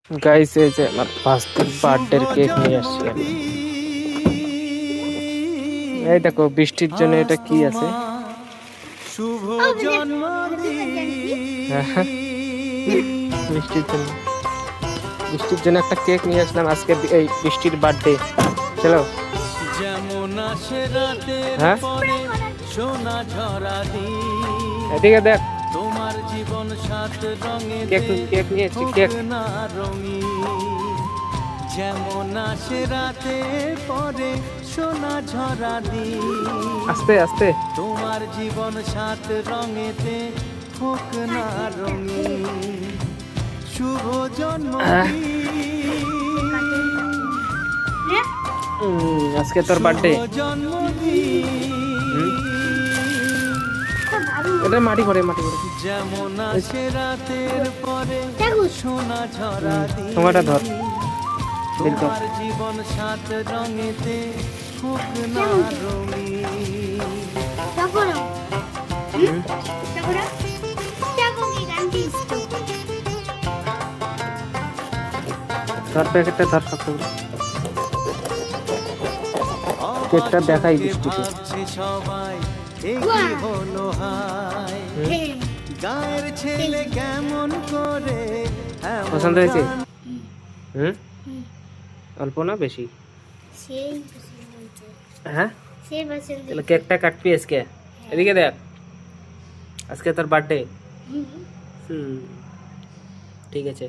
Guys এই যে আমার ফার্স্টের বার্থডে কেক নিয়ে আসছি আমি। এই দেখো বৃষ্টির জন্য এটা কি আছে, শুভ জন্মদিন। বৃষ্টির জন্য একটা কেক নিয়ে আসলাম আজকে, এই বৃষ্টির বার্থডে। চলো যেমন আসে রাতের হ্যাঁ পরে সোনা ঝরা দিন, এদিকে দেখ, তোমার জীবন সাত রঙে কেক নিয়ে এসছি, কেক। না রঙিন। যেমন আসে রাতের পরে সোনা ঝরা দিন, আস্তে আস্তে। তোমার জীবন সাত রঙেতে হোক না রঙিন। শুভ জন্মদিন, আজকে তোর বার্থডে। শুভ জন্মদিন। এটা মাটি পড়ে যেমন আসে রাতের পরে সোনা ঝরা দিন, তোমারটা ধর, তোমার জীবন সাত রঙেতে হোক না রঙিন। ধর প্যাকেটটা ধর, শক্ত করে কেকটা দেখাই বৃষ্টিতে। ভাবছে সবাই একই হলো হাই, গায়ের ছেলে কেমন করে এমন পছন্দ হয়েছে? গান। অল্প না বেশি? সেই পছন্দ হয়েছে। হ্যাঁ সেই পছন্দ তাহলে কেকটা কাটবি আজকে। এদিকে দেখ, আজকে তোর বার্থডে। ঠিক আছে।